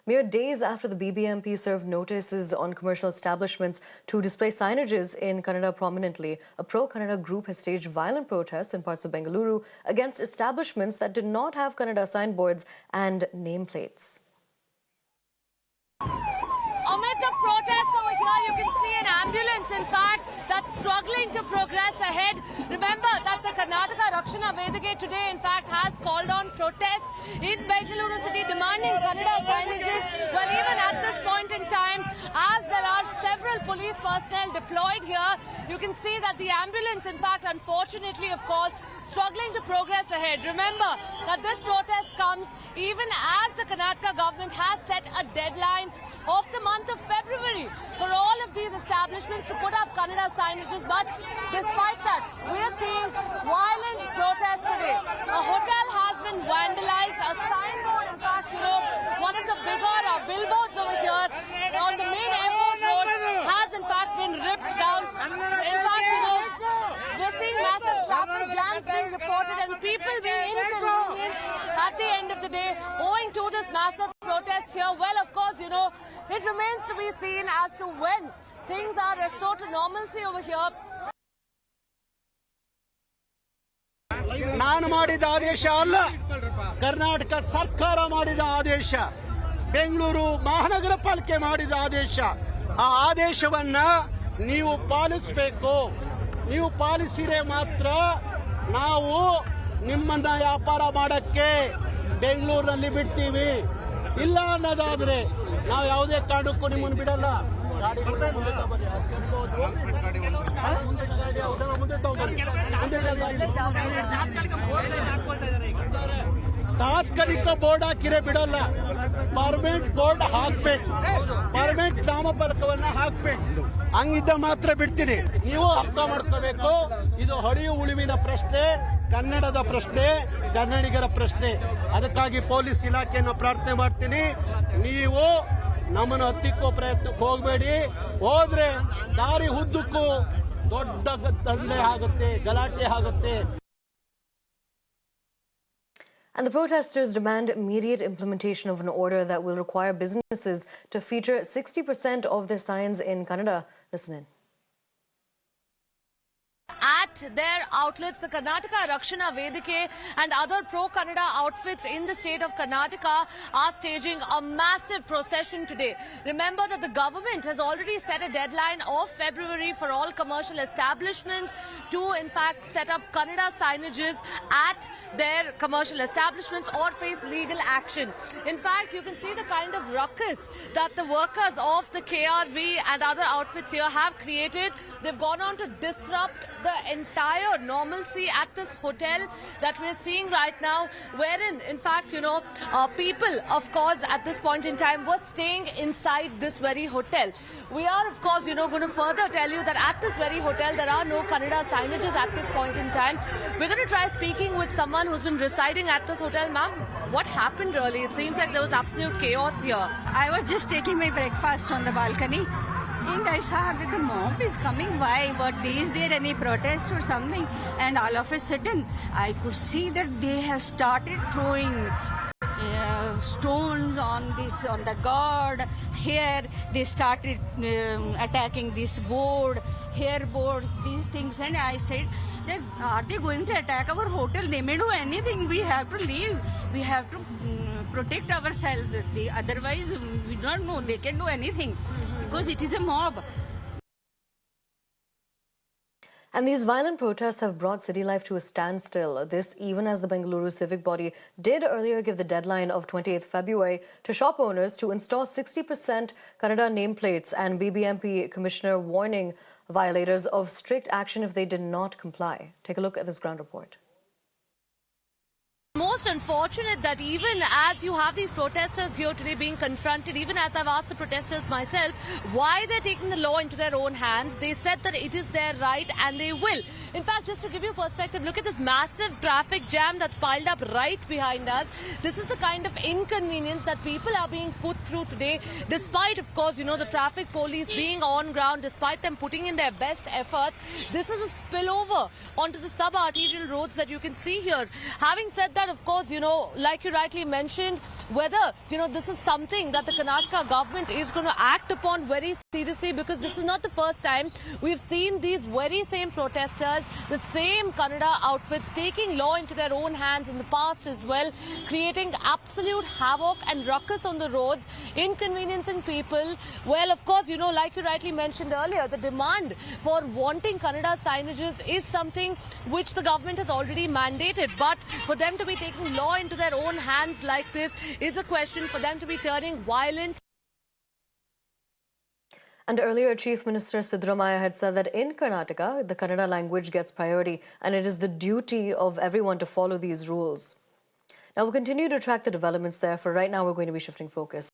Mere days after the BBMP served notices on commercial establishments to display signages in Kannada prominently, a pro-Kannada group has staged violent protests in parts of Bengaluru against establishments that did not have Kannada signboards and nameplates. Amid the protests over here, you can see an ambulance, in fact, that's struggling to progress ahead. Remember that the Karnataka Rakshana Vedike today, in fact, has called on protests in Bengaluru city demanding Kannada signages. Well, even at this point in time, as there are several police personnel deployed here, you can see that the ambulance, in fact, unfortunately, of course, struggling to progress ahead. Remember that this protest comes even as the Karnataka government has set a deadline of the month of February for all of these establishments to put up Kannada signages. But despite that, we are seeing violent protests today. A hotel has been vandalized. A signboard, in fact, one of the bigger billboards over here on the main airport road has in fact been ripped down. In fact, we're seeing massive traffic jams being reported and people being inconvenienced at the end of the day owing to this massive protest here. Well, of course, it remains to be seen as to when things are restored to normalcy over here. ನಾನು ಮಾಡಿದ ಆದೇಶ ಅಲ್ಲ, ಕರ್ನಾಟಕ ಸರ್ಕಾರ ಮಾಡಿದ ಆದೇಶ, ಬೆಂಗಳೂರು ಮಹಾನಗರ ಪಾಲಿಕೆ ಮಾಡಿದ ಆದೇಶ. ಆ ಆದೇಶವನ್ನ ನೀವು ಪಾಲಿಸಬೇಕು. ನೀವು ಪಾಲಿಸಿರೆ ಮಾತ್ರ ನಾವು ನಿಮ್ಮನ್ನ ವ್ಯಾಪಾರ ಮಾಡಕ್ಕೆ ಬೆಂಗಳೂರಿನಲ್ಲಿ ಬಿಡ್ತೀವಿ. ಇಲ್ಲ ಅನ್ನೋದಾದ್ರೆ ನಾವು ಯಾವುದೇ ಕಾರಣಕ್ಕೂ ನಿಮ್ಮನ್ನು ಬಿಡಲ್ಲ. ತಾತ್ಕಾಲಿಕ ಬೋರ್ಡ್ ಹಾಕಿರೆ ಬಿಡಲ್ಲ, ಪರ್ಮನೆಂಟ್ ಬೋರ್ಡ್ ಹಾಕ್ಬೇಕು, ಪರ್ಮನೆಂಟ್ ನಾಮಫಲಕವನ್ನ ಹಾಕ್ಬೇಕು. ಹಂಗಿದ್ದ ಮಾತ್ರ ಬಿಡ್ತೀನಿ. ನೀವು ಅರ್ಥ ಮಾಡ್ಕೋಬೇಕು, ಇದು ಹಳಿಯು ಉಳಿವಿನ ಪ್ರಶ್ನೆ, ಕನ್ನಡದ ಪ್ರಶ್ನೆ, ಕನ್ನಡಿಗರ ಪ್ರಶ್ನೆ. ಅದಕ್ಕಾಗಿ ಪೊಲೀಸ್ ಇಲಾಖೆಯನ್ನು ಪ್ರಾರ್ಥನೆ ಮಾಡ್ತೀನಿ, ನೀವು ನಮ್ಮನ್ನು ಹತ್ತಿಕ್ಕೋ ಪ್ರಯತ್ನಕ್ಕೆ ಹೋಗಬೇಡಿ. ಹೋದ್ರೆ ದಾರಿ ಉದ್ದಕ್ಕೂ ದೊಡ್ಡ ದಂಧೆ ಆಗುತ್ತೆ, ಗಲಾಟೆ ಆಗುತ್ತೆ. And the protesters demand immediate implementation of an order that will require businesses to feature 60% of their signs in Kannada. Listen in. At their outlets, the Karnataka Rakshana Vedike and other pro-Kannada outfits in the state of Karnataka are staging a massive procession today. Remember that the government has already set a deadline of February for all commercial establishments to, in fact, set up Kannada signages at their commercial establishments or face legal action. In fact, you can see the kind of ruckus that the workers of the KRV and other outfits here have created. They've gone on to disrupt the entire normalcy at this hotel that we're seeing right now, wherein, in fact, people, of course, at this point in time were staying inside this very hotel. We are, of course, going to further tell you that at this very hotel, there are no Kannada signages at this point in time. We're going to try speaking with someone who's been residing at this hotel. Ma'am, what happened really? It seems like there was absolute chaos here. I was just taking my breakfast on the balcony. And I saw that the mob is coming. Why? But is there any protest or something? And all of a sudden, I could see that they have started throwing stones on the guard. Here they started attacking this board, hair boards, these things. And I said, that are they going to attack our hotel? They may do anything. We have to leave. We have to protect ourselves. Otherwise, we don't know. They can do anything because it is a mob. And these violent protests have brought city life to a standstill. This even as the Bengaluru civic body did earlier give the deadline of 28th February to shop owners to install 60% Kannada nameplates, and BBMP commissioner warning violators of strict action if they did not comply. Take a look at this ground report. Most unfortunate that even as you have these protesters here today being confronted, even as I've asked the protesters myself why they're taking the law into their own hands, they said that it is their right and they will. In fact, just to give you perspective, look at this massive traffic jam that's piled up right behind us. This is the kind of inconvenience that people are being put through today, despite, of course, the traffic police being on ground, despite them putting in their best efforts. This is a spillover onto the sub-arterial roads that you can see here. Having said that, unsure, of course, like you rightly mentioned, whether, this is something that the Karnataka government is going to act upon very seriously, because this is not the first time we've seen these very same protesters, the same Kannada outfits, taking law into their own hands in the past as well, creating absolute havoc and ruckus on the roads, inconveniencing people. Well, of course, like you rightly mentioned earlier, the demand for wanting Kannada signages is something which the government has already mandated. But for them to be taking law into their own hands like this is a question, for them to be turning violent. And earlier, Chief Minister Siddaramaiah had said that in Karnataka, the Kannada language gets priority, and it is the duty of everyone to follow these rules. Now, we'll continue to track the developments there. For right now, we're going to be shifting focus.